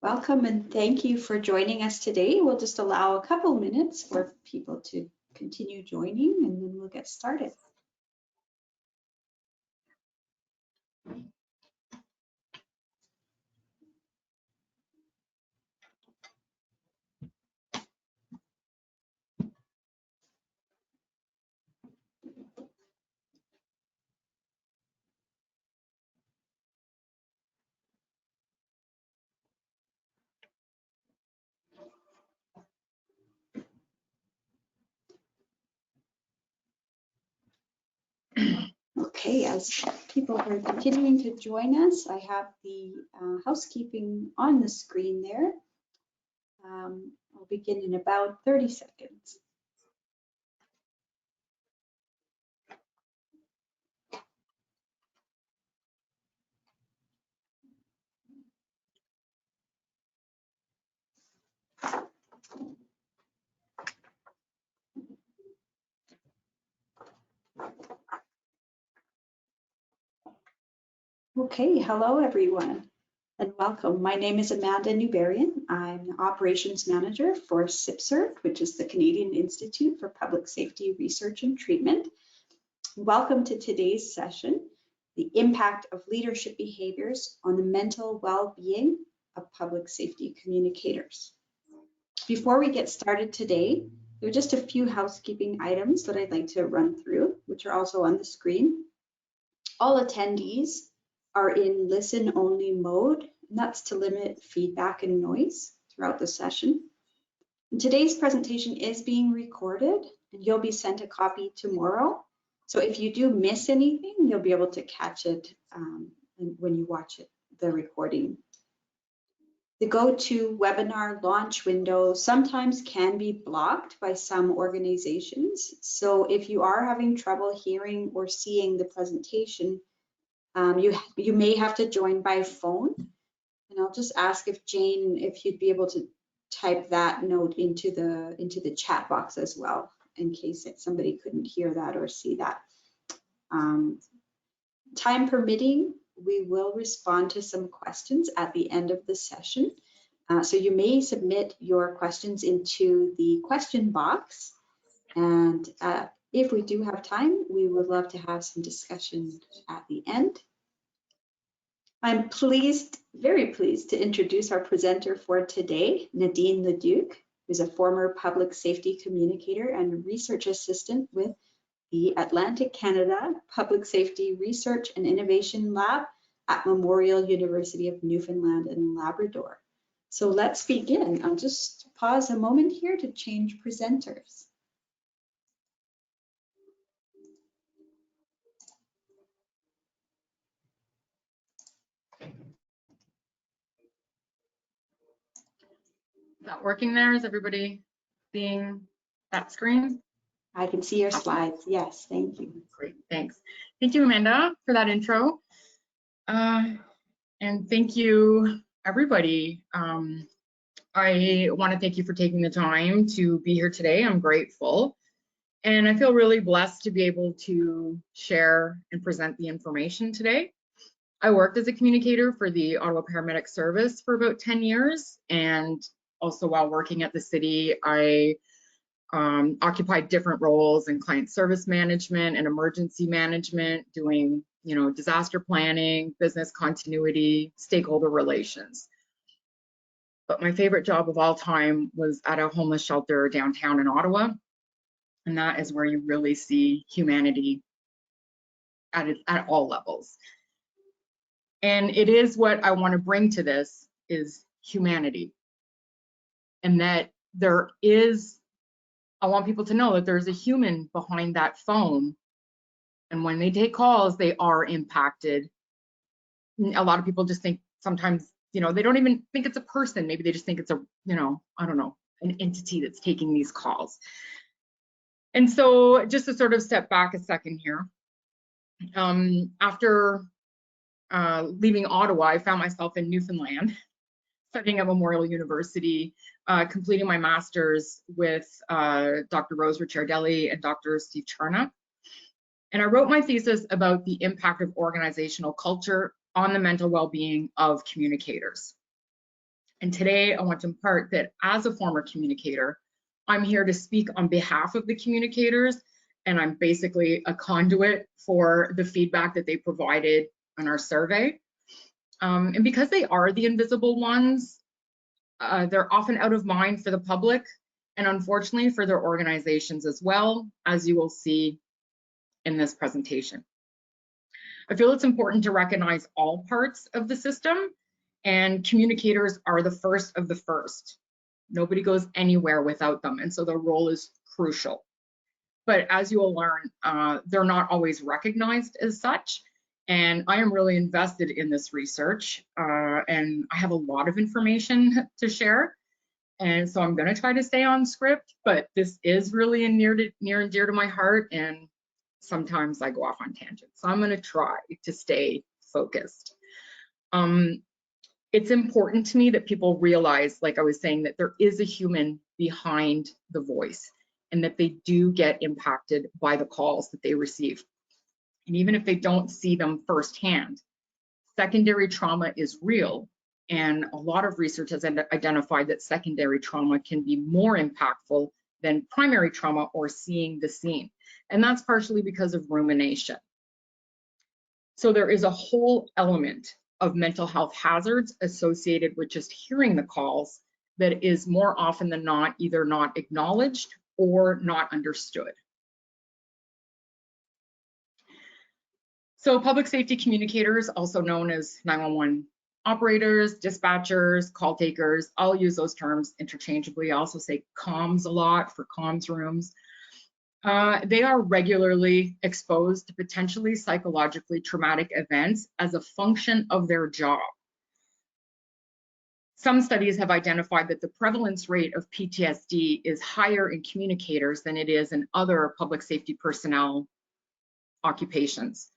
Welcome and thank you for joining us today. We'll just allow a couple minutes for people to continue joining and then we'll get started. Okay, as people are continuing to join us, I have the housekeeping on the screen there. I'll begin in about 30 seconds. Okay, hello everyone and welcome. My name is Amanda Newberian. I'm the Operations Manager for CIPSERV, which is the Canadian Institute for Public Safety Research and Treatment. Welcome to today's session, the impact of leadership behaviors on the mental well-being of public safety communicators. Before we get started today, there are just a few housekeeping items that I'd like to run through, which are also on the screen. All attendees are in listen-only mode, and that's to limit feedback and noise throughout the session. And today's presentation is being recorded, and you'll be sent a copy tomorrow. So if you do miss anything, you'll be able to catch it when you watch it, the recording. The GoToWebinar launch window sometimes can be blocked by some organizations. So if you are having trouble hearing or seeing the presentation, you may have to join by phone. And I'll just ask if Jane, if you'd be able to type that note into the chat box as well, in case somebody couldn't hear that or see that. Time permitting, we will respond to some questions at the end of the session. So you may submit your questions into the question box. And if we do have time, we would love to have some discussion at the end. I'm very pleased to introduce our presenter for today, Nadine Leduc, who's a former public safety communicator and research assistant with the Atlantic Canada Public Safety Research and Innovation Lab at Memorial University of Newfoundland and Labrador. So let's begin. I'll just pause a moment here to change presenters. Is that working there? Is everybody seeing that screen? I can see your slides. Yes, thank you. Great, thanks. Thank you, Amanda, for that intro. And thank you, everybody. I want to thank you for taking the time to be here today. I'm grateful. And I feel really blessed to be able to share and present the information today. I worked as a communicator for the Ottawa Paramedic Service for about 10 years. And also while working at the city, I occupied different roles in client service management and emergency management, doing, disaster planning, business continuity, stakeholder relations. But my favorite job of all time was at a homeless shelter downtown in Ottawa. And that is where you really see humanity at all levels. And it is what I want to bring to this is humanity. And that I want people to know that there's a human behind that phone. And when they take calls, they are impacted. A lot of people just think sometimes, they don't even think it's a person. Maybe they just think it's a, I don't know, an entity that's taking these calls. And so just to sort of step back a second here, after leaving Ottawa, I found myself in Newfoundland, studying at Memorial University, completing my master's with Dr. Rose Ricciardelli and Dr. Steve Charnock. And I wrote my thesis about the impact of organizational culture on the mental well-being of communicators. And today I want to impart that as a former communicator, I'm here to speak on behalf of the communicators, and I'm basically a conduit for the feedback that they provided in our survey. And because they are the invisible ones, they're often out of mind for the public, and unfortunately for their organizations as well, as you will see in this presentation. I feel it's important to recognize all parts of the system, and communicators are the first of the first. Nobody goes anywhere without them, and so their role is crucial. But as you will learn, they're not always recognized as such, and I am really invested in this research, and I have a lot of information to share, and so I'm going to try to stay on script, but this is really near and dear to my heart, and sometimes I go off on tangents, so I'm going to try to stay focused. It's important to me that people realize, like I was saying, that there is a human behind the voice and that they do get impacted by the calls that they receive. And even if they don't see them firsthand, secondary trauma is real. And a lot of research has identified that secondary trauma can be more impactful than primary trauma or seeing the scene. And that's partially because of rumination. So there is a whole element of mental health hazards associated with just hearing the calls that is more often than not either not acknowledged or not understood. So public safety communicators, also known as 911 operators, dispatchers, call takers, I'll use those terms interchangeably. I also say comms a lot for comms rooms. They are regularly exposed to potentially psychologically traumatic events as a function of their job. Some studies have identified that the prevalence rate of PTSD is higher in communicators than it is in other public safety personnel occupations.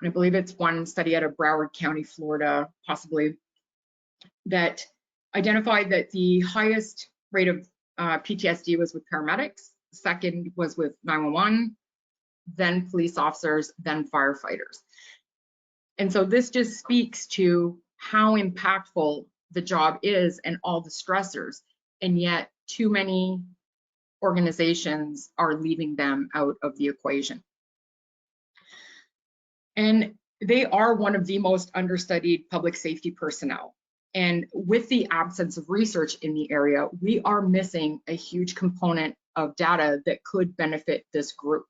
And I believe it's one study out of Broward County, Florida, possibly, that identified that the highest rate of PTSD was with paramedics. Second was with 911, then police officers, then firefighters. And so this just speaks to how impactful the job is and all the stressors, and yet too many organizations are leaving them out of the equation. And they are one of the most understudied public safety personnel. And with the absence of research in the area, we are missing a huge component of data that could benefit this group.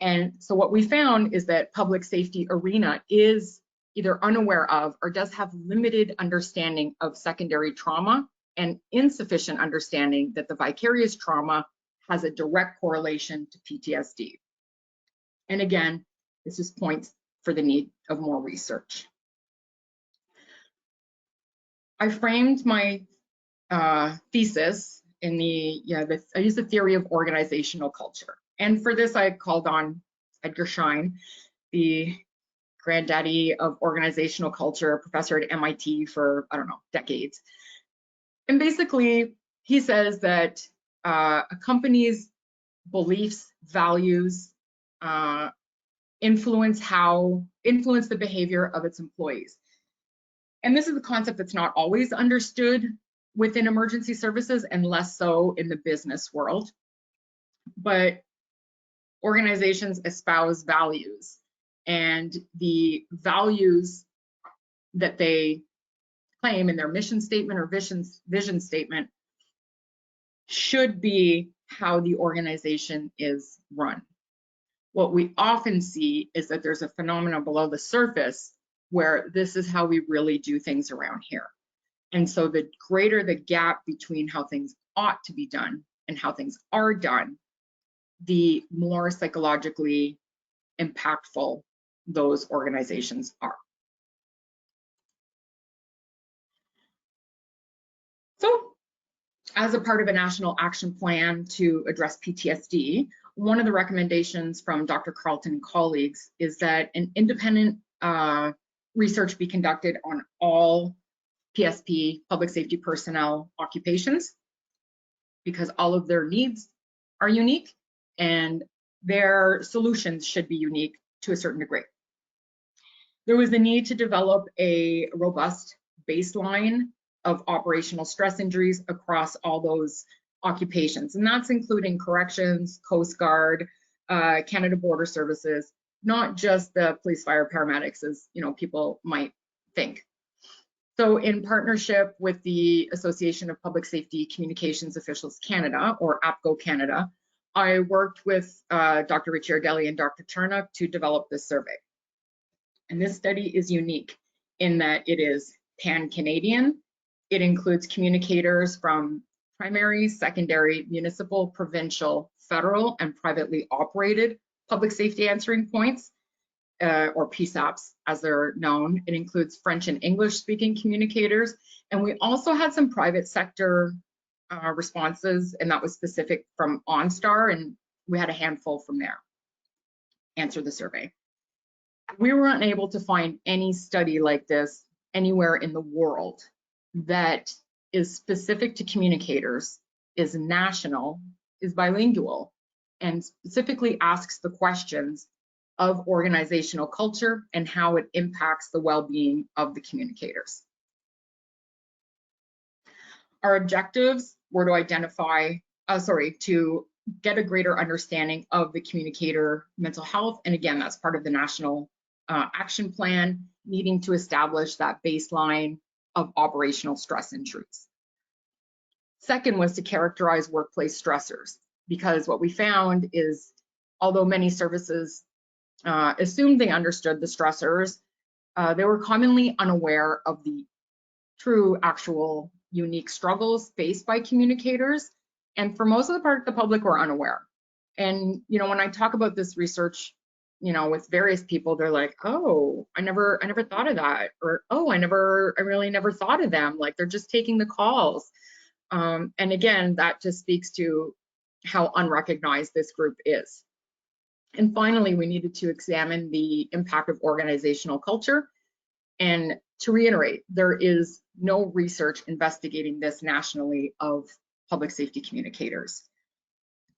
And so what we found is that public safety arena is either unaware of or does have limited understanding of secondary trauma and insufficient understanding that the vicarious trauma has a direct correlation to PTSD. And again, this just points for the need of more research. I framed my thesis in I used the theory of organizational culture. And for this, I called on Edgar Schein, the granddaddy of organizational culture, professor at MIT for, I don't know, decades. And basically, he says that a company's beliefs, values, influence the behavior of its employees. And this is a concept that's not always understood within emergency services and less so in the business world. But organizations espouse values, and the values that they claim in their mission statement or vision statement should be how the organization is run. What we often see is that there's a phenomenon below the surface where this is how we really do things around here. And so the greater the gap between how things ought to be done and how things are done, the more psychologically impactful those organizations are. So, as a part of a national action plan to address PTSD, one of the recommendations from Dr. Carlton and colleagues is that an independent research be conducted on all PSP, public safety personnel occupations, because all of their needs are unique and their solutions should be unique to a certain degree. There was the need to develop a robust baseline of operational stress injuries across all those occupations. And that's including corrections, Coast Guard, Canada Border Services, not just the police, fire, paramedics, as people might think. So in partnership with the Association of Public Safety Communications Officials Canada, or APCO Canada, I worked with Dr. Ricciardelli and Dr. Charnock to develop this survey. And this study is unique in that it is pan-Canadian. It includes communicators from primary, secondary, municipal, provincial, federal, and privately operated public safety answering points, or PSAPs as they're known. It includes French and English speaking communicators. And we also had some private sector responses, and that was specific from OnStar, and we had a handful from there answer the survey. We were unable to find any study like this anywhere in the world that is specific to communicators, is national, is bilingual, and specifically asks the questions of organizational culture and how it impacts the well-being of the communicators. Our objectives were to identify, to get a greater understanding of the communicator mental health. And again, that's part of the national action plan, needing to establish that baseline of operational stress injuries. Second was to characterize workplace stressors, because what we found is, although many services assumed they understood the stressors, they were commonly unaware of the true, actual, unique struggles faced by communicators. And for most of the part, the public were unaware. And, when I talk about this research, with various people, they're like, oh, I never thought of that. Or, oh, I really never thought of them. Like, they're just taking the calls. And again, that just speaks to how unrecognized this group is. And finally, we needed to examine the impact of organizational culture. And to reiterate, there is no research investigating this nationally of public safety communicators.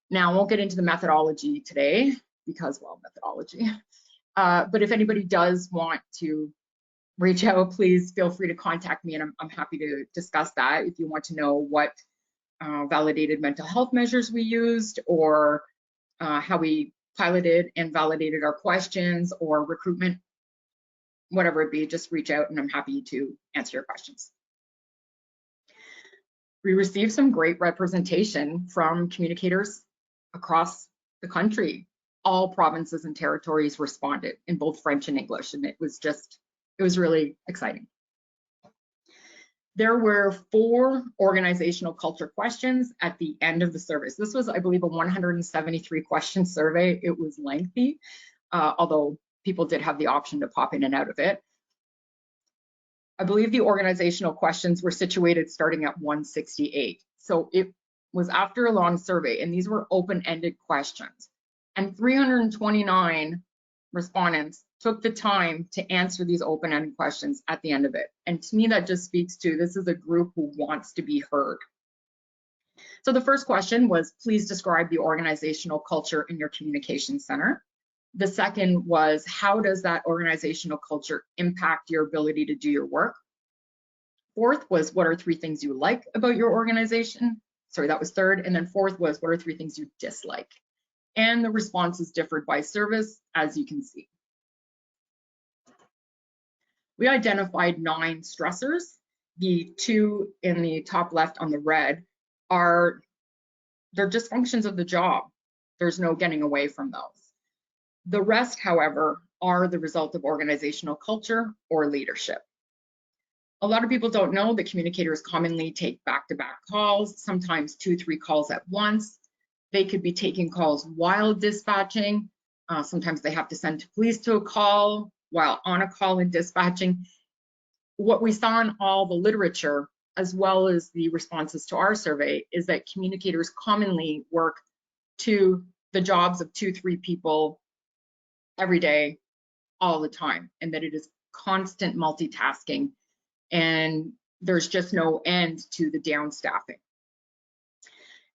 Now, I won't get into the methodology today because, well, methodology. But if anybody does want to reach out, please feel free to contact me, and I'm happy to discuss that. If you want to know what validated mental health measures we used, or how we piloted and validated our questions, or recruitment, whatever it be, just reach out and I'm happy to answer your questions. We received some great representation from communicators across the country. All provinces and territories responded in both French and English, and it was really exciting. There were 4 organizational culture questions at the end of the service. This was, I believe, a 173 question survey. It was lengthy, although people did have the option to pop in and out of it. I believe the organizational questions were situated starting at 168. So it was after a long survey, and these were open-ended questions. And 329 respondents took the time to answer these open-ended questions at the end of it. And to me, that just speaks to, this is a group who wants to be heard. So the first question was, please describe the organizational culture in your communication center. The second was, how does that organizational culture impact your ability to do your work? Fourth was, what are 3 things you like about your organization? Sorry, that was third. And then fourth was, what are 3 things you dislike? And the responses differed by service, as you can see. We identified 9 stressors. The 2 in the top left on the red they're dysfunctions of the job. There's no getting away from those. The rest, however, are the result of organizational culture or leadership. A lot of people don't know that communicators commonly take back-to-back calls, sometimes 2-3 calls at once. They could be taking calls while dispatching. Sometimes they have to send police to a call while on a call and dispatching. What we saw in all the literature, as well as the responses to our survey, is that communicators commonly work to the jobs of 2-3 people every day, all the time, and that it is constant multitasking, and there's just no end to the downstaffing.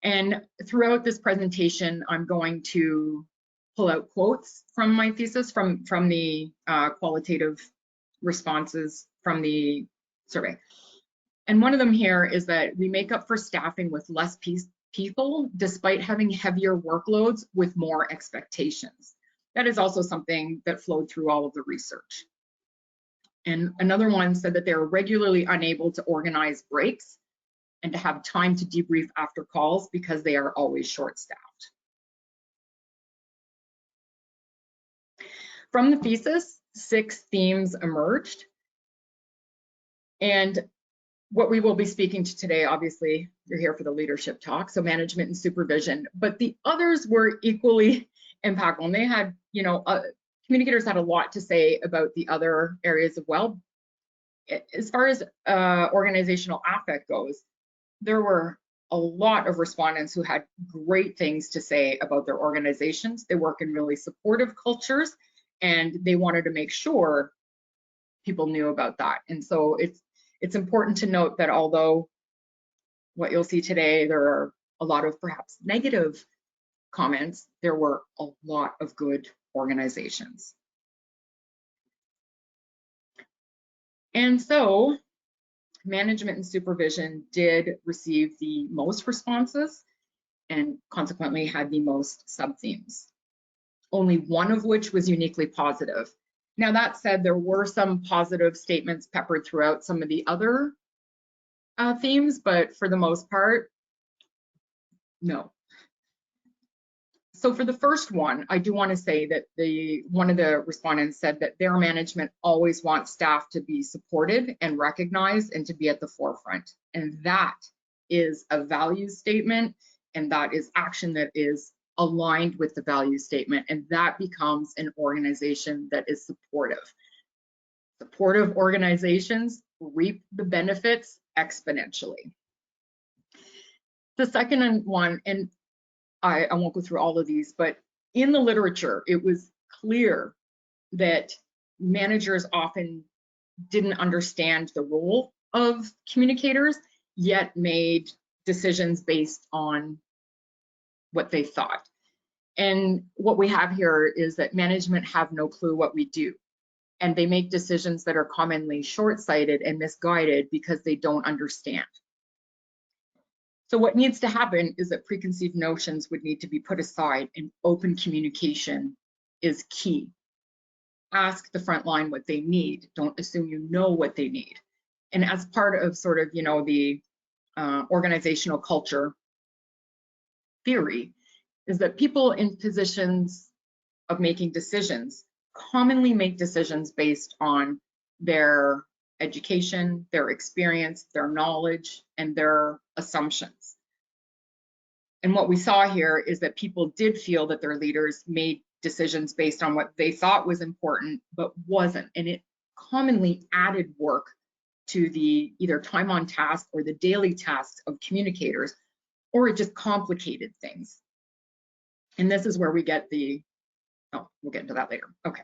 And throughout this presentation, I'm going to pull out quotes from my thesis, from the qualitative responses from the survey. And one of them here is that we make up for staffing with less people despite having heavier workloads with more expectations. That is also something that flowed through all of the research. And another one said that they're regularly unable to organize breaks and to have time to debrief after calls because they are always short-staffed. From the thesis, 6 themes emerged. And what we will be speaking to today, obviously, you're here for the leadership talk, so management and supervision, but the others were equally impactful. And they had, communicators had a lot to say about the other areas as well. As far as organizational affect goes, there were a lot of respondents who had great things to say about their organizations. They work in really supportive cultures, and they wanted to make sure people knew about that. And so it's important to note that although what you'll see today, there are a lot of perhaps negative comments, there were a lot of good organizations. And so management and supervision did receive the most responses and consequently had the most sub-themes, only one of which was uniquely positive. Now, that said, there were some positive statements peppered throughout some of the other themes, but for the most part, no. So for the first one, I do want to say that one of the respondents said that their management always wants staff to be supported and recognized and to be at the forefront. And that is a value statement, and that is action that is aligned with the value statement, and that becomes an organization that is supportive. Supportive organizations reap the benefits exponentially. The second one, and I won't go through all of these, but in the literature, it was clear that managers often didn't understand the role of communicators, yet made decisions based on what they thought. And what we have here is that management have no clue what we do. And they make decisions that are commonly short-sighted and misguided because they don't understand. So what needs to happen is that preconceived notions would need to be put aside, and open communication is key. Ask the front line what they need. Don't assume you know what they need. And as part of sort of, the organizational culture theory is that people in positions of making decisions commonly make decisions based on their education, their experience, their knowledge, and their assumptions. And what we saw here is that people did feel that their leaders made decisions based on what they thought was important, but wasn't. And it commonly added work to the either time on task or the daily tasks of communicators, or it just complicated things. And this is where we get we'll get into that later. Okay.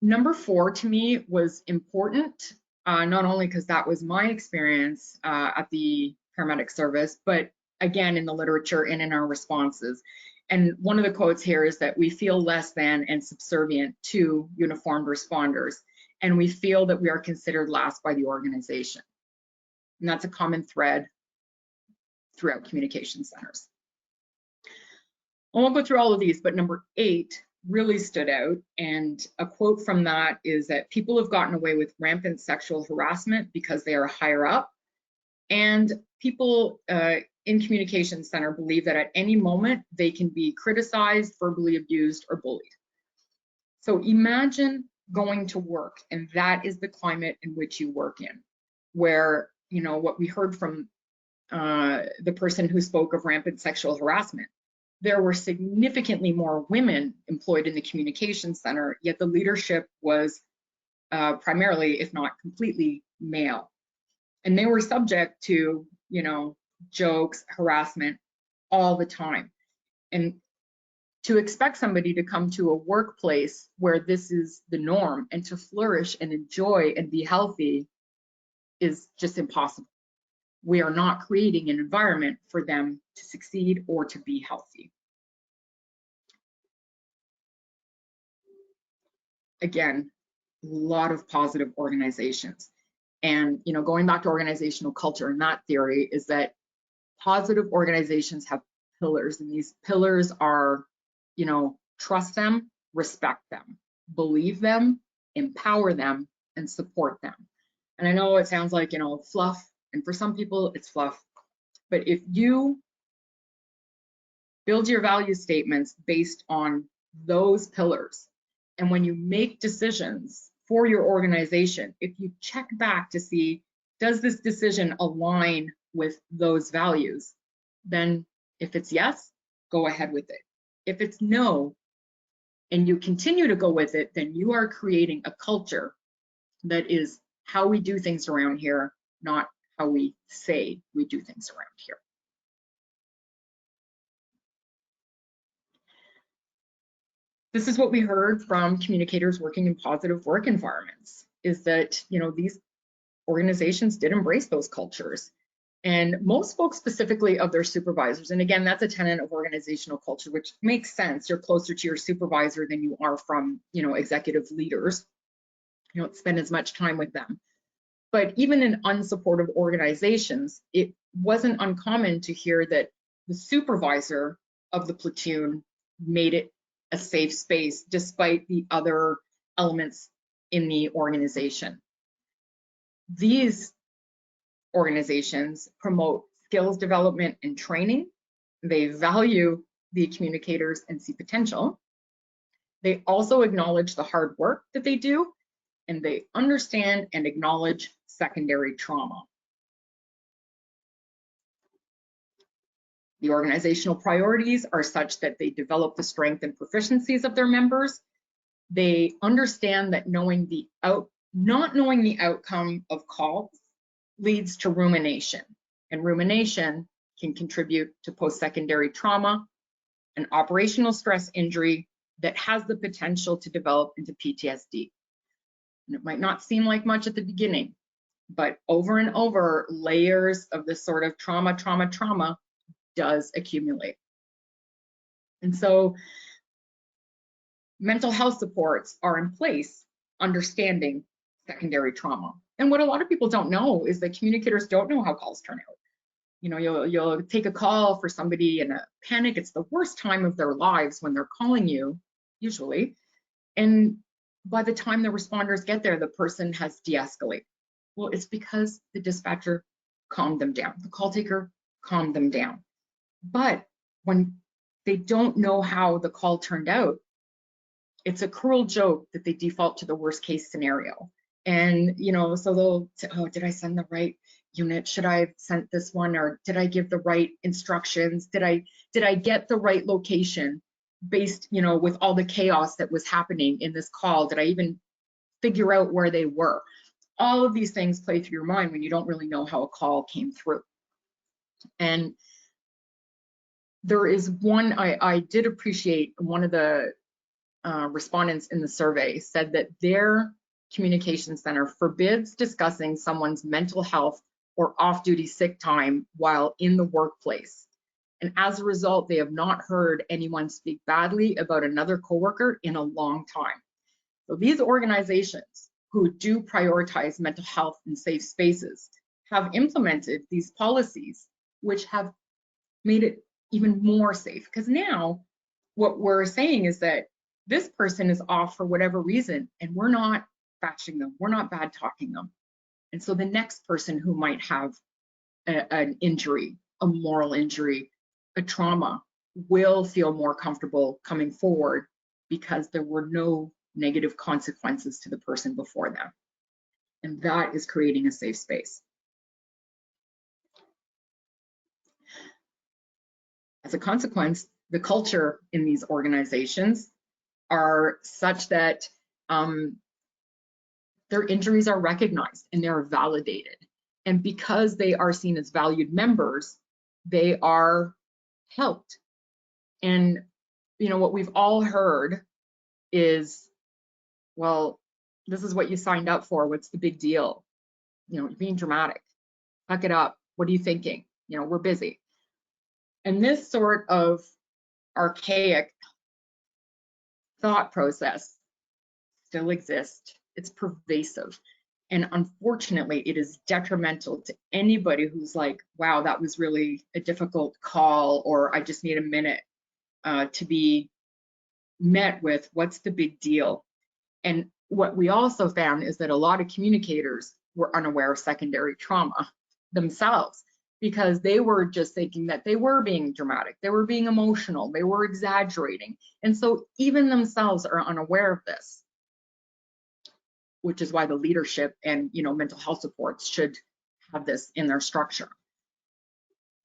Number 4 to me was important, not only because that was my experience at the paramedic service, but again in the literature and in our responses. And one of the quotes here is that we feel less than and subservient to uniformed responders, and we feel that we are considered last by the organization. And that's a common thread throughout communication centers. I won't go through all of these, but number 8 really stood out. And a quote from that is that people have gotten away with rampant sexual harassment because they are higher up. And people in communication center believe that at any moment they can be criticized, verbally abused, or bullied. So imagine going to work, and that is the climate in which you work in, where, what we heard from the person who spoke of rampant sexual harassment. There were significantly more women employed in the communication center, yet the leadership was primarily, if not completely, male. And they were subject to, jokes, harassment all the time. And to expect somebody to come to a workplace where this is the norm and to flourish and enjoy and be healthy is just impossible. We are not creating an environment for them to succeed or to be healthy. Again, a lot of positive organizations. And, going back to organizational culture and that theory is that positive organizations have pillars, and these pillars are, trust them, respect them, believe them, empower them, and support them. And I know it sounds like, fluff, and for some people it's fluff, but if you build your value statements based on those pillars, and when you make decisions for your organization, if you check back to see, does this decision align with those values, then if it's yes, go ahead with it. If it's no, and you continue to go with it, then you are creating a culture that is how we do things around here, not how we say we do things around here. This is what we heard from communicators working in positive work environments, is that, these organizations did embrace those cultures. And most folks, specifically of their supervisors, and again, that's a tenet of organizational culture, which makes sense. You're closer to your supervisor than you are from, executive leaders. You don't spend as much time with them. But even in unsupportive organizations, it wasn't uncommon to hear that the supervisor of the platoon made it a safe space despite the other elements in the organization. These organizations promote skills development and training. They value the communicators and see potential. They also acknowledge the hard work that they do, and they understand and acknowledge secondary trauma. The organizational priorities are such that they develop the strength and proficiencies of their members. They understand that not knowing the outcome of calls leads to rumination, and rumination can contribute to post-secondary trauma, an operational stress injury that has the potential to develop into PTSD. And it might not seem like much at the beginning, but over and over, layers of this sort of trauma does accumulate. And so mental health supports are in place understanding secondary trauma. And what a lot of people don't know is that communicators don't know how calls turn out. You'll take a call for somebody in a panic. It's the worst time of their lives when they're calling you, usually. And by the time the responders get there, the person has de-escalated. Well, it's because the dispatcher calmed them down. The call taker calmed them down. But when they don't know how the call turned out, it's a cruel joke that they default to the worst case scenario. And, so they'll say, oh, did I send the right unit? Should I have sent this one? Or did I give the right instructions? Did I get the right location based, with all the chaos that was happening in this call? Did I even figure out where they were? All of these things play through your mind when you don't really know how a call came through. And there is one, I did appreciate one of the respondents in the survey said that their communication center forbids discussing someone's mental health or off-duty sick time while in the workplace. And as a result, they have not heard anyone speak badly about another coworker in a long time. So these organizations who do prioritize mental health and safe spaces have implemented these policies, which have made it even more safe. Because now what we're saying is that this person is off for whatever reason, and we're not bashing them, we're not bad talking them. And so the next person who might have an injury, a moral injury, a trauma, will feel more comfortable coming forward because there were no negative consequences to the person before them. And that is creating a safe space. As a consequence, the culture in these organizations are such that their injuries are recognized and they're validated. And because they are seen as valued members, they are helped. And what we've all heard is, well, this is what you signed up for. What's the big deal? You're being dramatic. Suck it up. What are you thinking? We're busy. And this sort of archaic thought process still exists. It's pervasive. And unfortunately, it is detrimental to anybody who's like, wow, that was really a difficult call, or I just need a minute to be met with what's the big deal. And what we also found is that a lot of communicators were unaware of secondary trauma themselves, because they were just thinking that they were being dramatic, they were being emotional, they were exaggerating. And so even themselves are unaware of this, which is why the leadership and mental health supports should have this in their structure.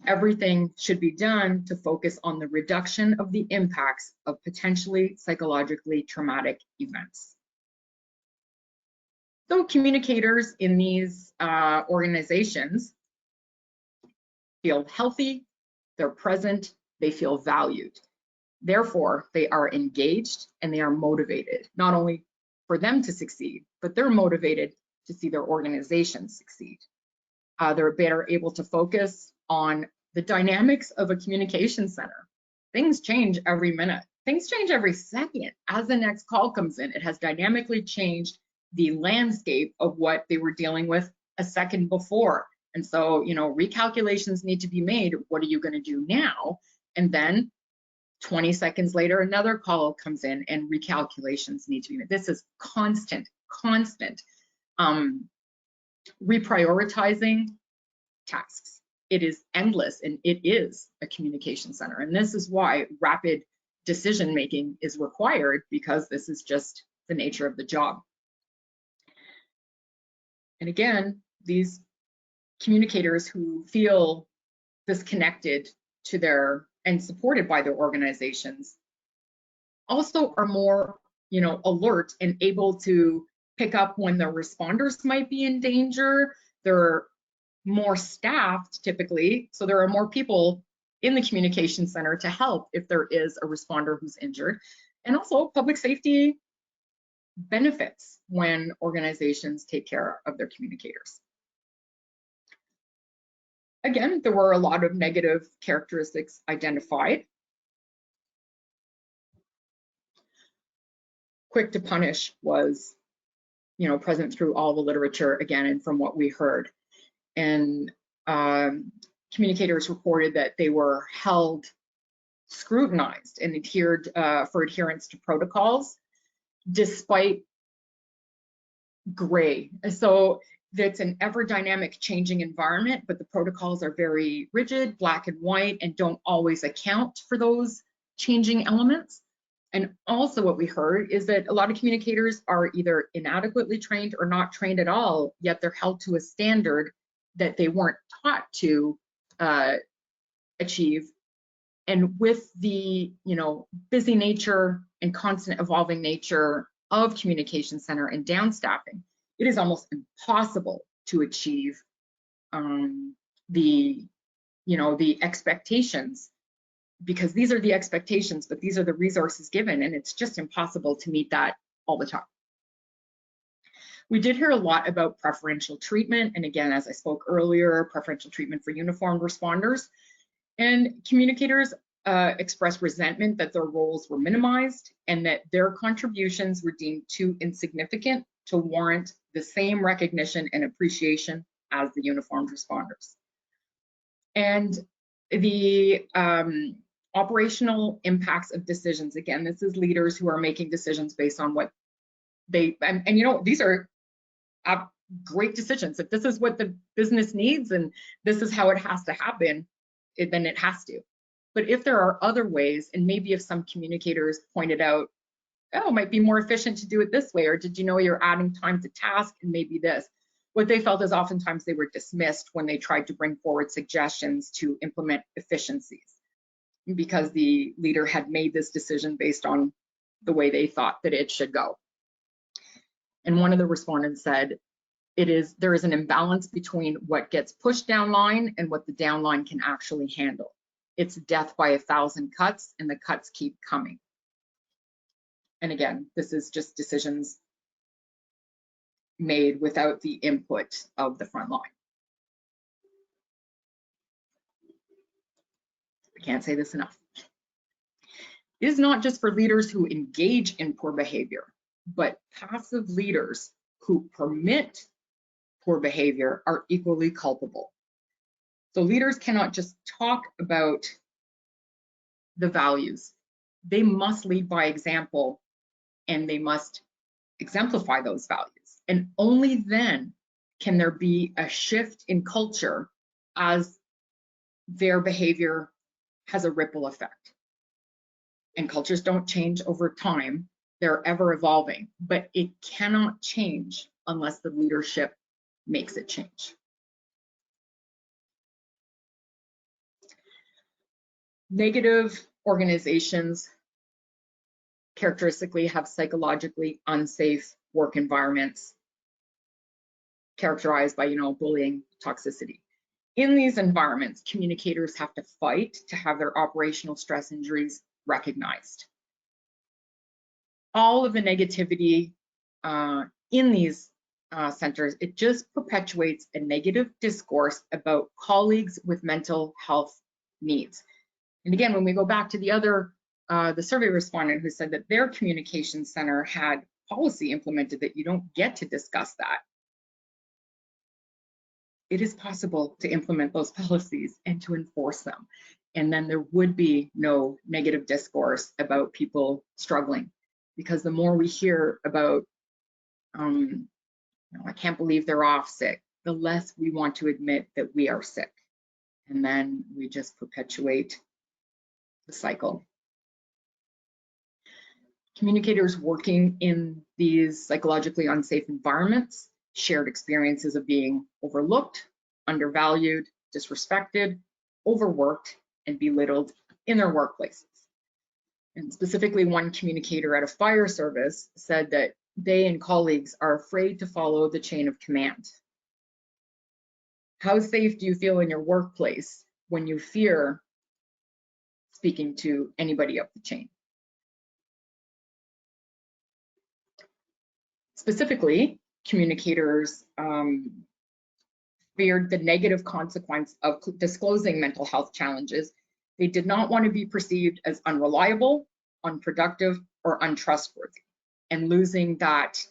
Everything should be done to focus on the reduction of the impacts of potentially psychologically traumatic events. So communicators in these organizations feel healthy, they're present, they feel valued. Therefore, they are engaged and they are motivated, not only for them to succeed, but they're motivated to see their organization succeed. They're better able to focus on the dynamics of a communication center. Things change every minute. Things change every second. As the next call comes in, it has dynamically changed the landscape of what they were dealing with a second before. And so, recalculations need to be made. What are you going to do now? And then 20 seconds later, another call comes in and recalculations need to be made. This is constant. Reprioritizing tasks. It is endless, and it is a communication center. And this is why rapid decision making is required, because this is just the nature of the job. And again, these communicators who feel disconnected to their and supported by their organizations also are more, alert and able to pick up when their responders might be in danger. They're more staffed typically, so there are more people in the communication center to help if there is a responder who's injured. And also public safety benefits when organizations take care of their communicators. Again, there were a lot of negative characteristics identified. Quick to punish was, present through all the literature again, and from what we heard. And communicators reported that they were held, scrutinized, and adhered for adherence to protocols, despite gray. So it's an ever dynamic changing environment, but the protocols are very rigid, black and white, and don't always account for those changing elements. And also what we heard is that a lot of communicators are either inadequately trained or not trained at all, yet they're held to a standard that they weren't taught to achieve. And with the busy nature and constant evolving nature of communication center and downstaffing, it is almost impossible to achieve the expectations, because these are the expectations, but these are the resources given, and it's just impossible to meet that all the time. We did hear a lot about preferential treatment, and again, as I spoke earlier, preferential treatment for uniformed responders. And communicators expressed resentment that their roles were minimized and that their contributions were deemed too insignificant to warrant the same recognition and appreciation as the uniformed responders. And the operational impacts of decisions, again, this is leaders who are making decisions based on what they, and these are great decisions. If this is what the business needs and this is how it has to happen, then it has to. But if there are other ways, and maybe if some communicators pointed out, oh, it might be more efficient to do it this way, or did you know you're adding time to task and maybe this, what they felt is oftentimes they were dismissed when they tried to bring forward suggestions to implement efficiencies, because the leader had made this decision based on the way they thought that it should go. And one of the respondents said, there is an imbalance between what gets pushed downline and what the downline can actually handle. It's death by 1,000 cuts, and the cuts keep coming. And again, this is just decisions made without the input of the front line. I can't say this enough. It is not just for leaders who engage in poor behavior, but passive leaders who permit poor behavior are equally culpable. So leaders cannot just talk about the values. They must lead by example, and they must exemplify those values. And only then can there be a shift in culture as their behavior has a ripple effect. And cultures don't change over time. They're ever evolving, but it cannot change unless the leadership makes it change. Negative organizations characteristically have psychologically unsafe work environments characterized by, bullying, toxicity. In these environments, communicators have to fight to have their operational stress injuries recognized. All of the negativity in these centers, it just perpetuates a negative discourse about colleagues with mental health needs. And again, when we go back to the survey respondent who said that their communication center had policy implemented that you don't get to discuss that. It is possible to implement those policies and to enforce them. And then there would be no negative discourse about people struggling, because the more we hear about, I can't believe they're off sick, the less we want to admit that we are sick. And then we just perpetuate the cycle. Communicators working in these psychologically unsafe environments shared experiences of being overlooked, undervalued, disrespected, overworked, and belittled in their workplaces. And specifically, one communicator at a fire service said that they and colleagues are afraid to follow the chain of command. How safe do you feel in your workplace when you fear speaking to anybody up the chain? Specifically, communicators feared the negative consequence of disclosing mental health challenges. They did not want to be perceived as unreliable, unproductive, or untrustworthy, and losing that,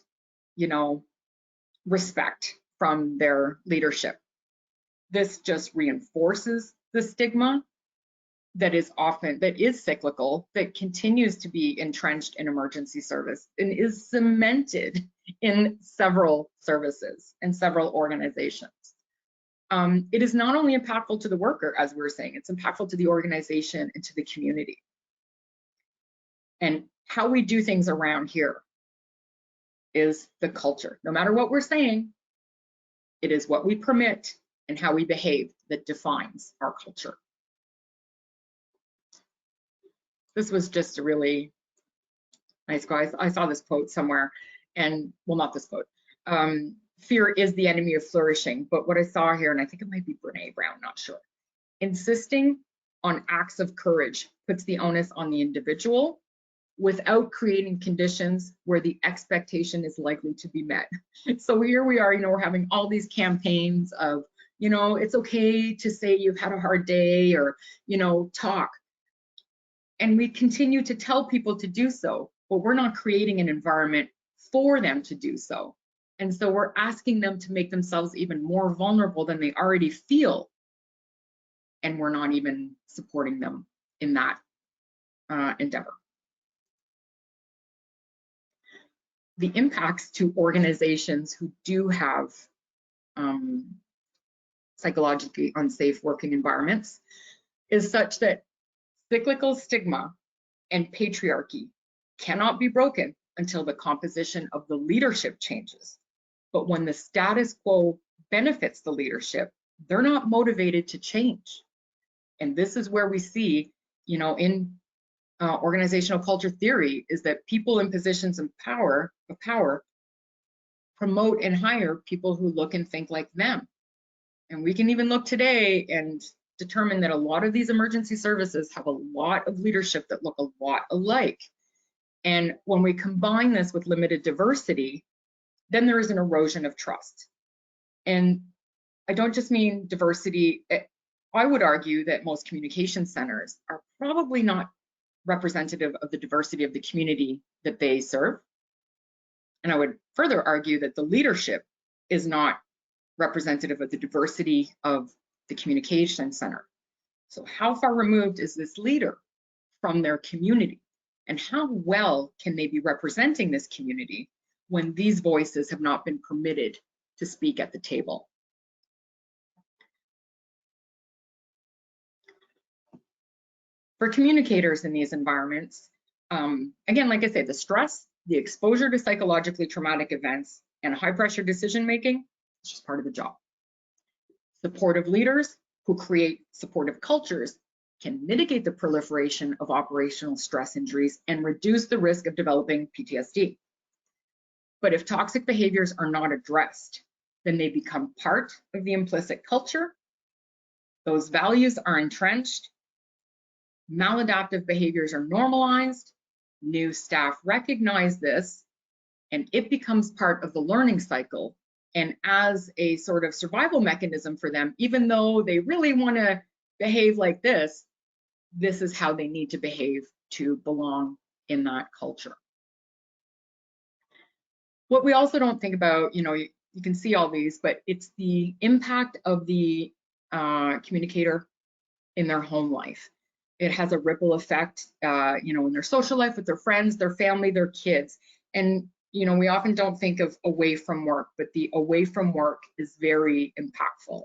respect from their leadership. This just reinforces the stigma that is cyclical, that continues to be entrenched in emergency service and is cemented in several services and several organizations. It is not only impactful to the worker, as we were saying, it's impactful to the organization and to the community. And how we do things around here is the culture. No matter what we're saying, it is what we permit and how we behave that defines our culture. This was just a really nice quote. I saw this quote somewhere, and well, not this quote. Fear is the enemy of flourishing, but what I saw here, and I think it might be Brene Brown, not sure. Insisting on acts of courage puts the onus on the individual without creating conditions where the expectation is likely to be met. So here we are, we're having all these campaigns of, it's okay to say you've had a hard day, or, talk. And we continue to tell people to do so, but we're not creating an environment for them to do so. And so we're asking them to make themselves even more vulnerable than they already feel. And we're not even supporting them in that endeavor. The impacts to organizations who do have psychologically unsafe working environments is such that cyclical stigma and patriarchy cannot be broken until the composition of the leadership changes. But when the status quo benefits the leadership, they're not motivated to change. And this is where we see, in organizational culture theory, is that people in positions of power promote and hire people who look and think like them. And we can even look today and determine that a lot of these emergency services have a lot of leadership that look a lot alike. And when we combine this with limited diversity, then there is an erosion of trust. And I don't just mean diversity. I would argue that most communication centers are probably not representative of the diversity of the community that they serve. And I would further argue that the leadership is not representative of the diversity of the communication center. So how far removed is this leader from their community? And how well can they be representing this community when these voices have not been permitted to speak at the table? For communicators in these environments, again, like I say, the stress, the exposure to psychologically traumatic events, and high pressure decision making is just part of the job. Supportive leaders who create supportive cultures can mitigate the proliferation of operational stress injuries and reduce the risk of developing PTSD. But if toxic behaviors are not addressed, then they become part of the implicit culture. Those values are entrenched. Maladaptive behaviors are normalized. New staff recognize this, and it becomes part of the learning cycle. And as a sort of survival mechanism for them, even though they really want to behave like this is how they need to behave to belong in that culture. What we also don't think about, you can see all these, but it's the impact of the communicator in their home life. It has a ripple effect, in their social life with their friends, their family, their kids. And, we often don't think of away from work, but the away from work is very impactful.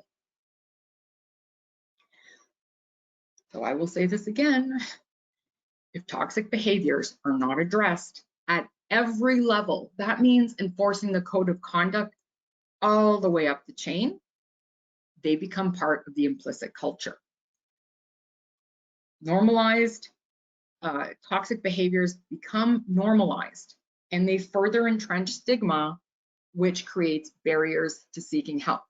So I will say this again, if toxic behaviors are not addressed at every level, that means enforcing the code of conduct all the way up the chain, they become part of the implicit culture. Normalized, toxic behaviors become normalized, and they further entrench stigma, which creates barriers to seeking help.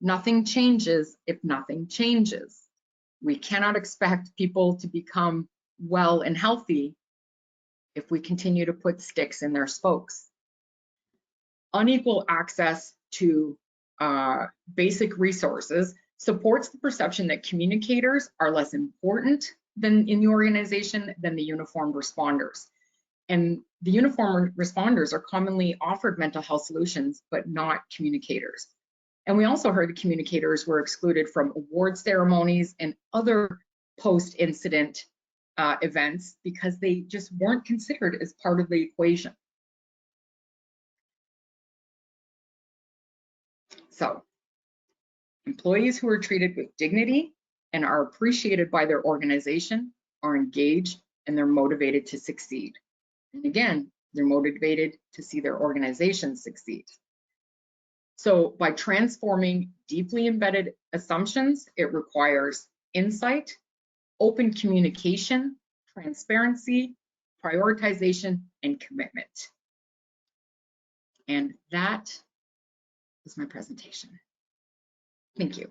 Nothing changes if nothing changes. We cannot expect people to become well and healthy if we continue to put sticks in their spokes. Unequal access to basic resources supports the perception that communicators are less important than in the organization than the uniformed responders. And the uniformed responders are commonly offered mental health solutions, but not communicators. And we also heard the communicators were excluded from award ceremonies and other post-incident events because they just weren't considered as part of the equation. So, employees who are treated with dignity and are appreciated by their organization are engaged and they're motivated to succeed. And again, they're motivated to see their organization succeed. So by transforming deeply embedded assumptions, it requires insight, open communication, transparency, prioritization, and commitment. And that is my presentation. Thank you.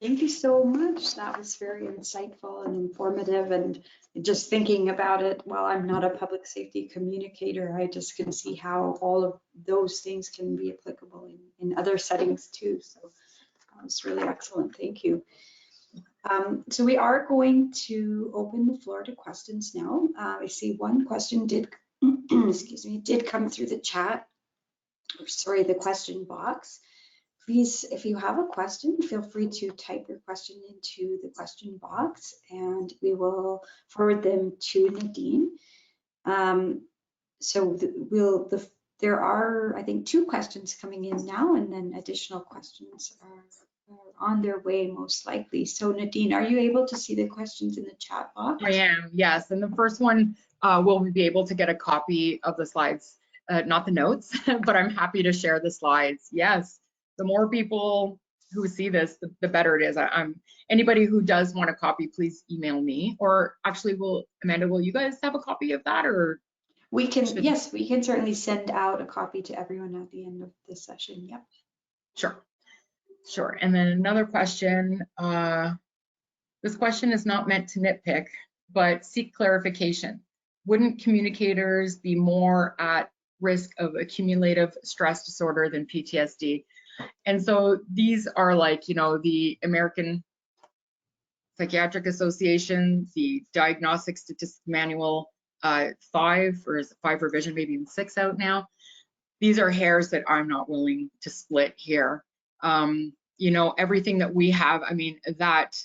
Thank you so much. That was very insightful and informative. And just thinking about it, while I'm not a public safety communicator, I just can see how all of those things can be applicable in other settings too. So that was really excellent. Thank you. So we are going to open the floor to questions now. I see one question did, excuse me, did come through the chat, or sorry, the question box. Please, if you have a question, feel free to type your question into the question box and we will forward them to Nadine. There are, I think, 2 questions coming in now, and then additional questions are on their way most likely. So Nadine, are you able to see the questions in the chat box? I am, yes. And the first one, will we be able to get a copy of the slides? Not the notes, but I'm happy to share the slides. Yes. The more people who see this, the better it is. Anybody who does want a copy, please email me. Or actually, Amanda, will you guys have a copy of that? Or we can, yes, we can certainly send out a copy to everyone at the end of this session. Yep. Sure. And then another question. This question is not meant to nitpick, but seek clarification. Wouldn't communicators be more at risk of accumulative stress disorder than PTSD? And so these are like, the American Psychiatric Association, the Diagnostic Statistics Manual 5, or is it 5 revision, maybe even 6 out now. these are hairs that I'm not willing to split here. You know, everything that we have, I mean, that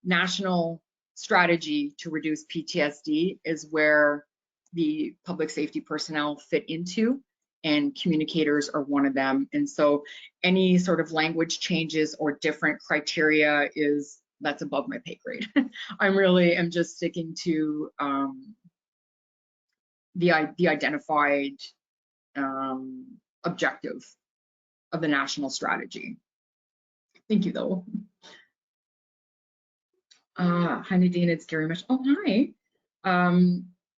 national strategy to reduce PTSD is where the public safety personnel fit into, and communicators are one of them. And so any sort of language changes or different criteria that's above my pay grade. I'm just sticking to the identified objective of the national strategy. Thank you, though. Hi, Nadine, it's Gary Mish. Oh, hi.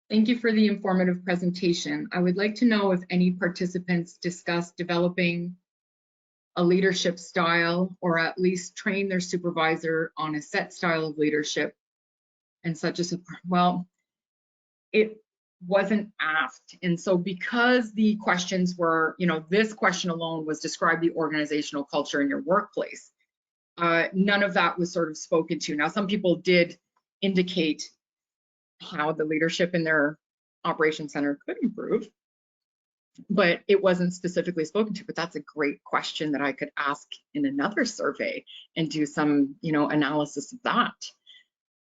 Thank you for the informative presentation. I would like to know if any participants discussed developing a leadership style, or at least train their supervisor on a set style of leadership, and such as, well, it wasn't asked. And so because the questions were, you know, this question alone was describe the organizational culture in your workplace. None of that was sort of spoken to. Now, some people did indicate how the leadership in their operations center could improve, but it wasn't specifically spoken to. But that's a great question that I could ask in another survey and do some, you know, analysis of that.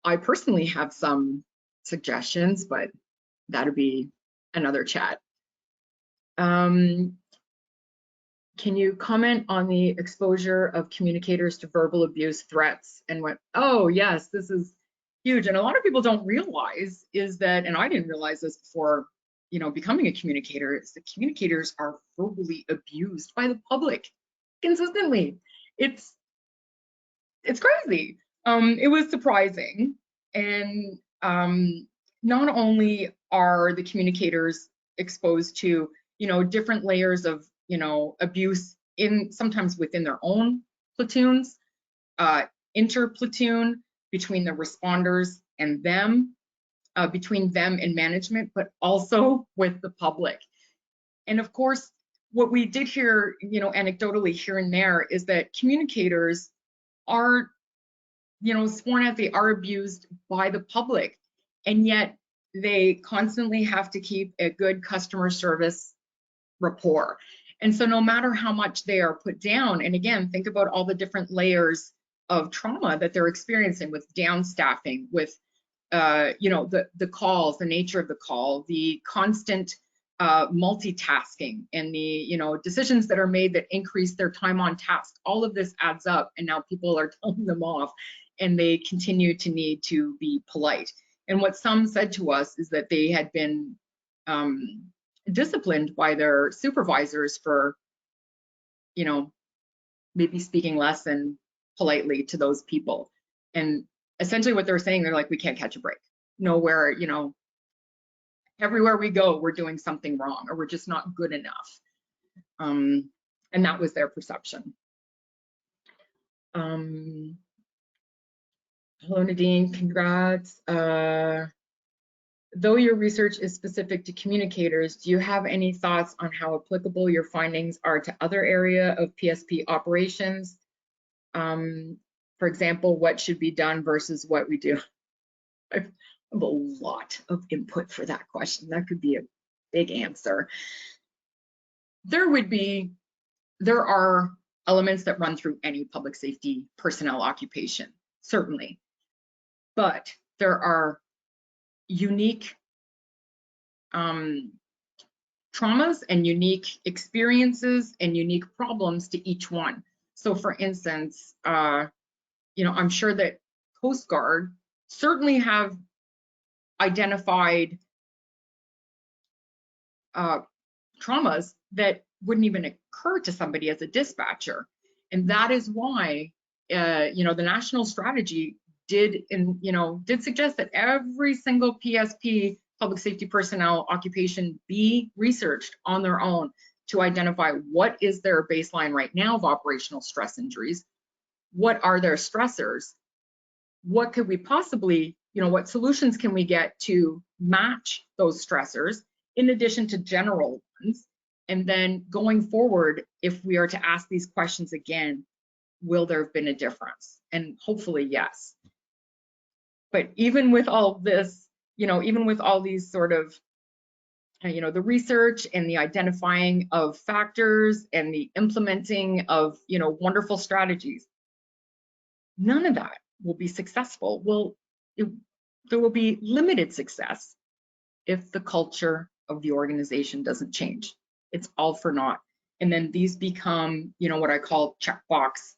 I personally have some suggestions, but that'd be another chat. Can you comment on the exposure of communicators to verbal abuse, threats, and what? Oh, yes, this is huge. And a lot of people don't realize is that, and I didn't realize this before, you know, becoming a communicator, is that communicators are verbally abused by the public consistently. It's crazy. It was surprising. And not only are the communicators exposed to, you know, different layers of, you know, abuse sometimes within their own platoons, inter-platoon, between the responders and them, between them and management, but also with the public. And of course, what we did hear, you know, anecdotally here and there, is that communicators are, you know, sworn at, they are abused by the public, and yet they constantly have to keep a good customer service rapport. And so no matter how much they are put down, and again, think about all the different layers of trauma that they're experiencing with downstaffing, with you know, the calls, the nature of the call, the constant multitasking, and the, you know, decisions that are made that increase their time on task. All of this adds up, and now people are telling them off, and they continue to need to be polite. And what some said to us is that they had been disciplined by their supervisors for, you know, maybe speaking less than politely to those people. And essentially what they're saying, they're like, we can't catch a break. Nowhere, you know, everywhere we go, we're doing something wrong, or we're just not good enough. And that was their perception. Hello, Nadine, congrats. Though your research is specific to communicators, do you have any thoughts on how applicable your findings are to other area of PSP operations? For example, what should be done versus what we do? I have a lot of input for that question. That could be a big answer. There are elements that run through any public safety personnel occupation, certainly, but there are unique traumas and unique experiences and unique problems to each one. So for instance, you know, I'm sure that Coast Guard certainly have identified traumas that wouldn't even occur to somebody as a dispatcher. And that is why, you know, the national strategy did suggest that every single PSP, public safety personnel occupation, be researched on their own to identify what is their baseline right now of operational stress injuries, what are their stressors, what could we possibly, you know, what solutions can we get to match those stressors in addition to general ones. And then going forward, if we are to ask these questions again, will there have been a difference? And hopefully, yes. But even with all this, you know, even with all these sort of the research and the identifying of factors and the implementing of, wonderful strategies, none of that will be successful. There will be limited success if the culture of the organization doesn't change. It's all for naught. And then these become, what I call checkbox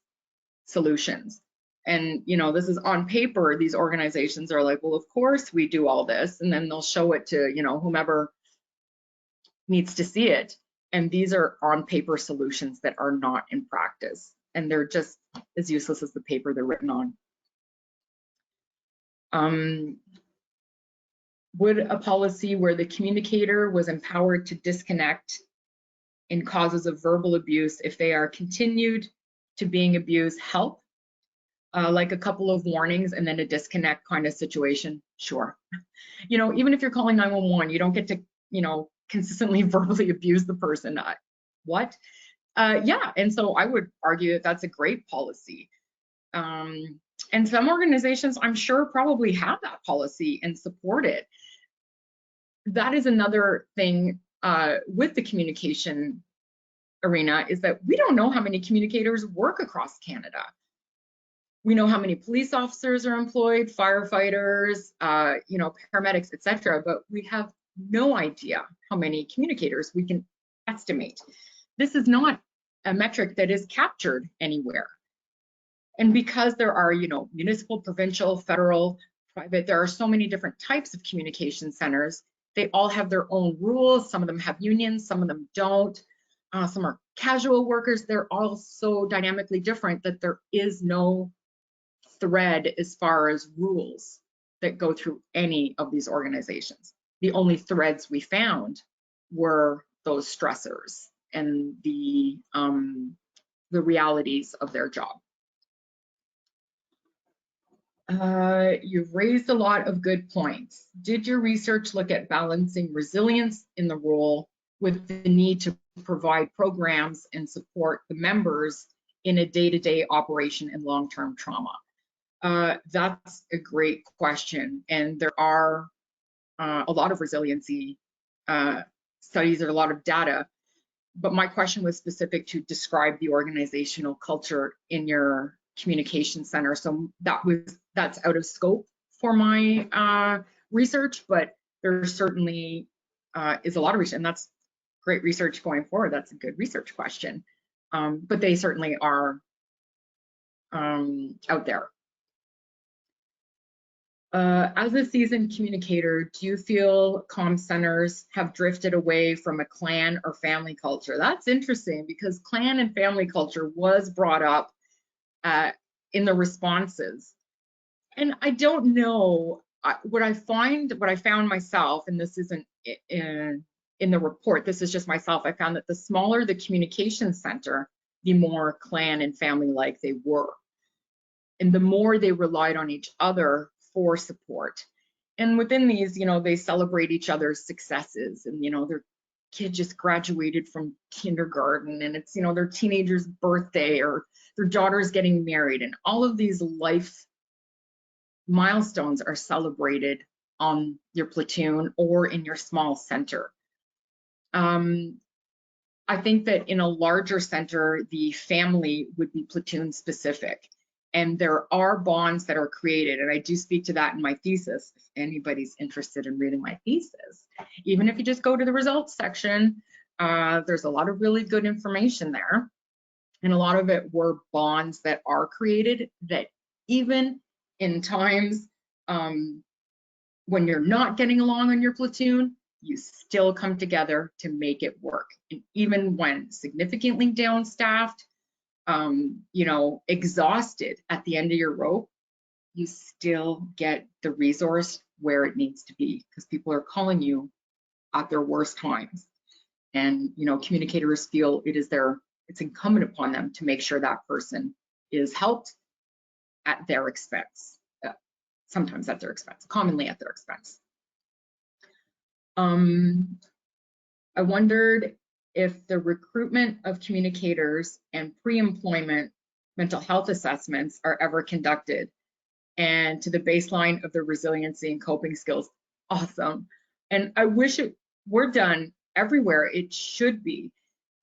solutions. And, this is on paper, these organizations are like, well, of course we do all this. And then they'll show it to, whomever needs to see it. And these are on paper solutions that are not in practice. And they're just as useless as the paper they're written on. Would a policy where the communicator was empowered to disconnect in causes of verbal abuse, if they are continued to being abused, help? Like a couple of warnings and then a disconnect kind of situation? Sure. Even if you're calling 911, you don't get to, consistently verbally abuse the person. What? Yeah, and so I would argue that that's a great policy. And some organizations, I'm sure, probably have that policy and support it. That is another thing with the communication arena, is that we don't know how many communicators work across Canada. We know how many police officers are employed, firefighters, paramedics, etc., but we have no idea how many communicators we can estimate. This is not a metric that is captured anywhere. And because there are, municipal, provincial, federal, private, there are so many different types of communication centers. They all have their own rules. Some of them have unions, some of them don't. Some are casual workers. They're all so dynamically different that there is no thread as far as rules that go through any of these organizations. The only threads we found were those stressors and the realities of their job. You've raised a lot of good points. Did your research look at balancing resilience in the role with the need to provide programs and support the members in a day-to-day operation and long-term trauma? That's a great question. And there are a lot of resiliency studies and a lot of data. But my question was specific to describe the organizational culture in your communication center. So that's out of scope for my research, but there certainly is a lot of research, and that's great research going forward. That's a good research question. But they certainly are out there. As a seasoned communicator, do you feel comm centers have drifted away from a clan or family culture? That's interesting, because clan and family culture was brought up in the responses. And I don't know, what I found myself, and this isn't in the report, this is just myself, I found that the smaller the communication center, the more clan and family-like they were. And the more they relied on each other for support. And within these, they celebrate each other's successes, and, their kid just graduated from kindergarten, and it's, their teenager's birthday, or their daughter's getting married, and all of these life milestones are celebrated on your platoon or in your small center. I think that in a larger center, the family would be platoon specific. And there are bonds that are created, and I do speak to that in my thesis, if anybody's interested in reading my thesis. Even if you just go to the results section, there's a lot of really good information there. And a lot of it were bonds that are created that even in times when you're not getting along on your platoon, you still come together to make it work. And even when significantly downstaffed, exhausted at the end of your rope, you still get the resource where it needs to be, because people are calling you at their worst times. And, communicators feel it's incumbent upon them to make sure that person is helped at their expense, sometimes at their expense, commonly at their expense. I wondered if the recruitment of communicators and pre-employment mental health assessments are ever conducted, and to the baseline of their resiliency and coping skills. Awesome. And I wish it we're done everywhere. It should be.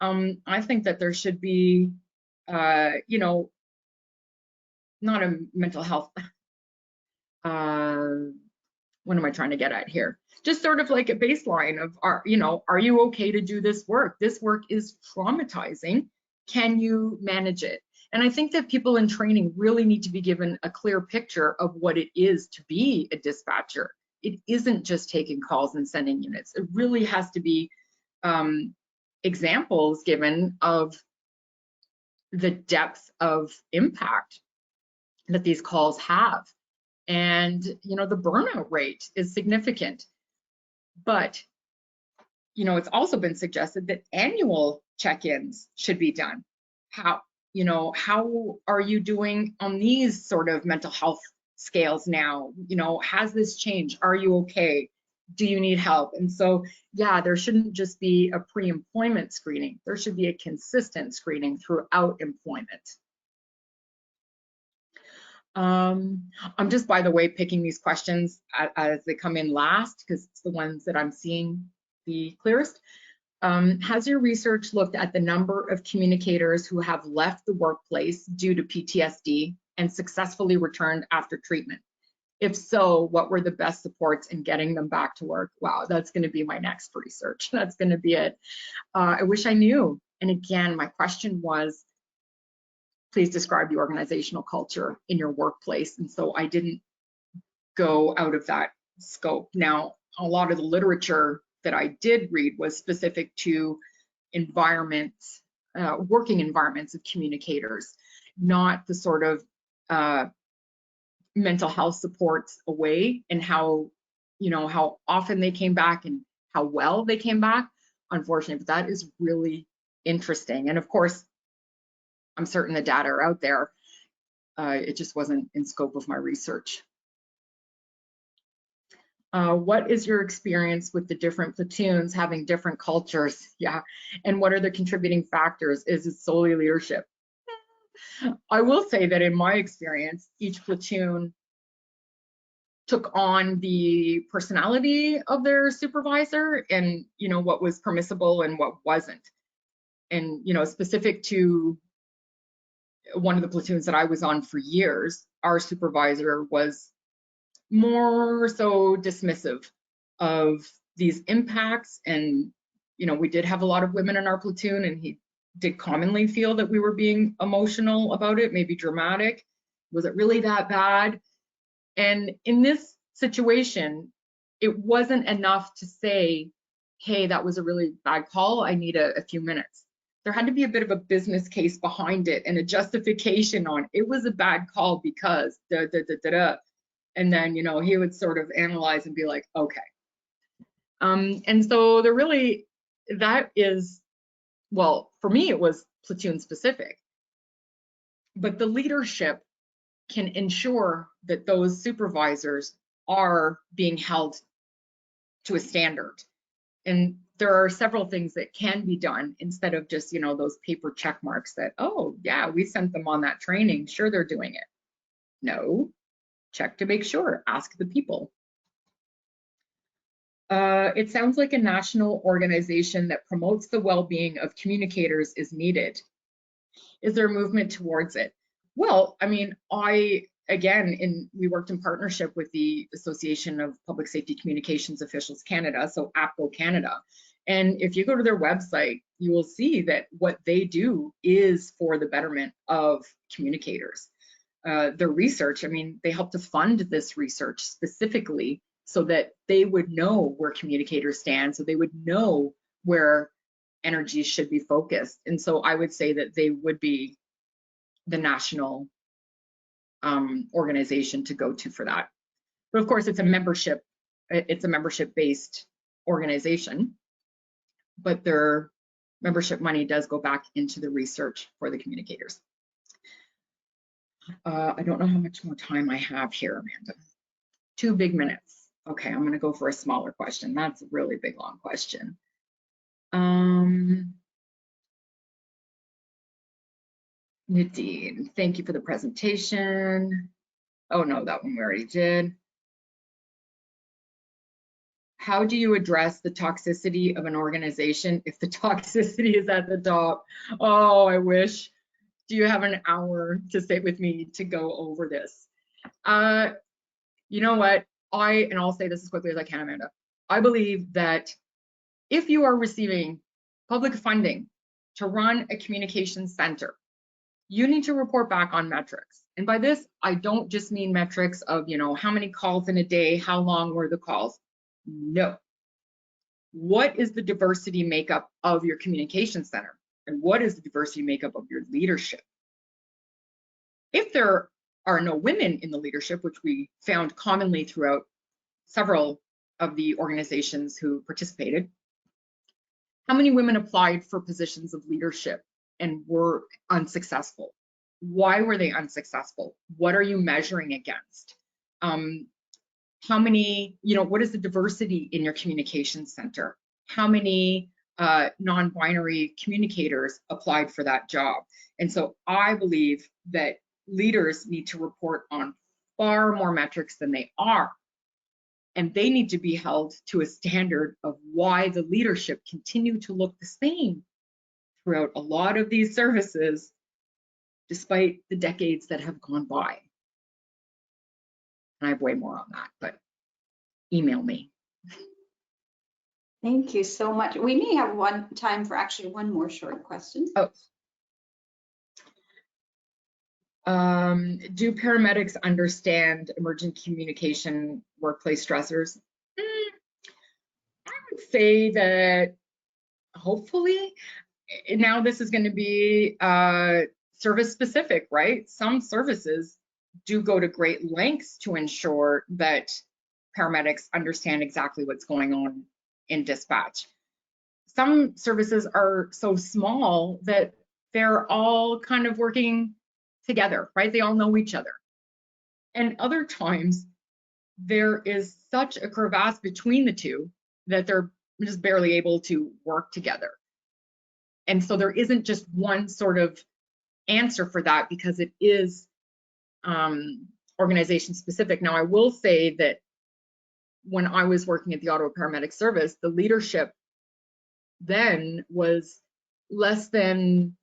I think that there should be, you know, not a mental health, what am I trying to get at here? Just sort of like a baseline of, you know, are you okay to do this work? This work is traumatizing. Can you manage it? And I think that people in training really need to be given a clear picture of what it is to be a dispatcher. It isn't just taking calls and sending units. It really has to be examples given of the depth of impact that these calls have. And, you know, the burnout rate is significant. But, you know, it's also been suggested that annual check-ins should be done. How, you know, how are you doing on these sort of mental health scales now? You know, has this changed? Are you okay? Do you need help? And so, yeah, there shouldn't just be a pre-employment screening. There should be a consistent screening throughout employment. I'm just, by the way, picking these questions as they come in last because it's the ones that I'm seeing the clearest. Has your research looked at the number of communicators who have left the workplace due to PTSD and successfully returned after treatment? If so, what were the best supports in getting them back to work? Wow, that's going to be my next research. That's going to be it. I wish I knew. And again, my question was, please describe the organizational culture in your workplace. And so I didn't go out of that scope. Now, a lot of the literature that I did read was specific to environments, working environments of communicators, not the sort of mental health supports away and how, you know, how often they came back and how well they came back, unfortunately, but that is really interesting. And of course, I'm certain the data are out there. It just wasn't in scope of my research. What is your experience with the different platoons having different cultures? Yeah, and what are the contributing factors? Is it solely leadership? I will say that in my experience, each platoon took on the personality of their supervisor and, you know, what was permissible and what wasn't. And, you know, specific to one of the platoons that I was on for years, our supervisor was more so dismissive of these impacts. And, you know, we did have a lot of women in our platoon, and he did commonly feel that we were being emotional about it, maybe dramatic. Was it really that bad? And in this situation, it wasn't enough to say, hey, that was a really bad call. I need a few minutes. There had to be a bit of a business case behind it and a justification on it was a bad call because da, da, da, da, da. And then, you know, he would sort of analyze and be like, okay. And so there really, that is, well, for me, it was platoon specific. But the leadership can ensure that those supervisors are being held to a standard. And there are several things that can be done instead of just, you know, those paper check marks that, oh, yeah, we sent them on that training. Sure, they're doing it. No, check to make sure. Ask the people. It sounds like a national organization that promotes the well-being of communicators is needed. Is there a movement towards it? Well, I mean, we worked in partnership with the Association of Public Safety Communications Officials Canada, so APCO Canada. And if you go to their website, you will see that what they do is for the betterment of communicators. Their research, I mean, they help to fund this research specifically so that they would know where communicators stand, so they would know where energy should be focused. And so I would say that they would be the national organization to go to for that. But of course, it's a membership-based organization, but their membership money does go back into the research for the communicators. I don't know how much more time I have here, Amanda. 2 big minutes. Okay, I'm gonna go for a smaller question. That's a really big, long question. Nadine, thank you for the presentation. Oh no, that one we already did. how do you address the toxicity of an organization if the toxicity is at the top? Oh, I wish. Do you have an hour to sit with me to go over this? You know what? And I'll say this as quickly as I can, Amanda. I believe that if you are receiving public funding to run a communications center, you need to report back on metrics. And by this, I don't just mean metrics of, how many calls in a day, how long were the calls? No. What is the diversity makeup of your communication center? And what is the diversity makeup of your leadership? If there are no women in the leadership, which we found commonly throughout several of the organizations who participated, how many women applied for positions of leadership and were unsuccessful? Why were they unsuccessful? What are you measuring against? How many, what is the diversity in your communication center? How many non-binary communicators applied for that job? And so I believe that leaders need to report on far more metrics than they are. And they need to be held to a standard of why the leadership continue to look the same throughout a lot of these services, despite the decades that have gone by. And I have way more on that, but email me. Thank you so much. We may have time for actually one more short question. Oh. Do paramedics understand emergent communication workplace stressors? I would say that hopefully. Now this is going to be service specific, right? Some services do go to great lengths to ensure that paramedics understand exactly what's going on in dispatch. Some services are so small that they're all kind of working together, right? They all know each other. And other times there is such a crevasse between the two that they're just barely able to work together. And so there isn't just one sort of answer for that because it is organization specific. Now, I will say that when I was working at the Ottawa Paramedic Service, the leadership then was less than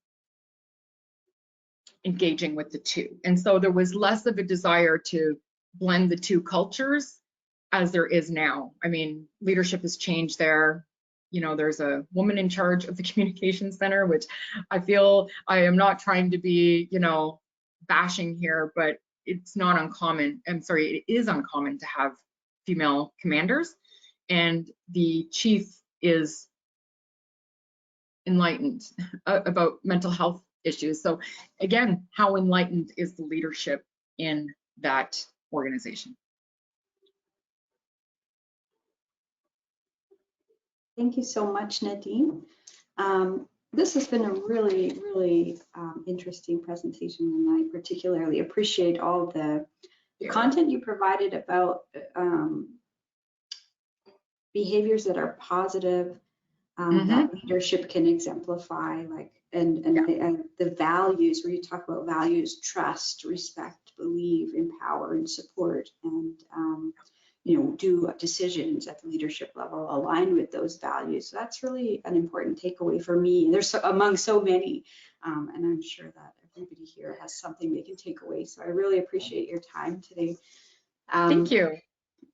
engaging with the two. And so there was less of a desire to blend the two cultures as there is now. I mean, leadership has changed there. There's a woman in charge of the communication center, which I feel I am not trying to be, bashing here, but it's not uncommon. I'm sorry, it is uncommon to have female commanders, and the chief is enlightened about mental health issues. So again, how enlightened is the leadership in that organization? Thank you so much, Nadine. This has been a really, really interesting presentation, and I particularly appreciate all the content you provided about behaviors that are positive, that leadership can exemplify, and the values, where you talk about values: trust, respect, believe, empower, and support, and do decisions at the leadership level aligned with those values. So that's really an important takeaway for me. And there's among so many, and I'm sure that everybody here has something they can take away. So I really appreciate your time today. Thank you.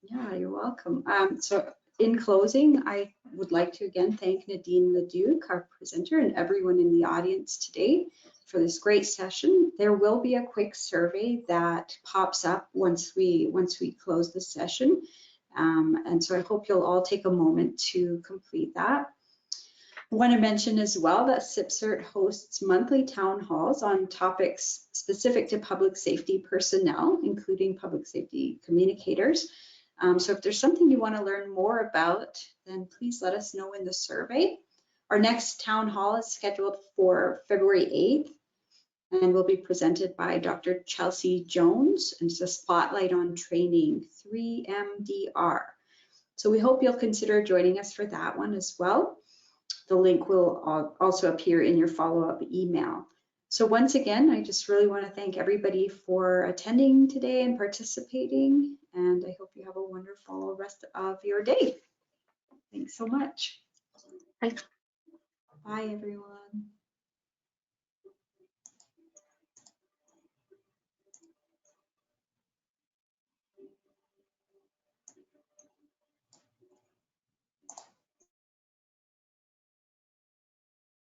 Yeah, you're welcome. So in closing, I would like to again thank Nadine Leduc, our presenter, and everyone in the audience today for this great session. There will be a quick survey that pops up once we close the session. And so I hope you'll all take a moment to complete that. I want to mention as well that CIPSRT hosts monthly town halls on topics specific to public safety personnel, including public safety communicators. So if there's something you want to learn more about, then please let us know in the survey. Our next town hall is scheduled for February 8th and will be presented by Dr. Chelsea Jones, and it's a spotlight on training 3MDR. So we hope you'll consider joining us for that one as well. The link will also appear in your follow-up email. So once again, I just really want to thank everybody for attending today and participating, and I hope you have a wonderful rest of your day. Thanks so much. Bye. Bye, everyone.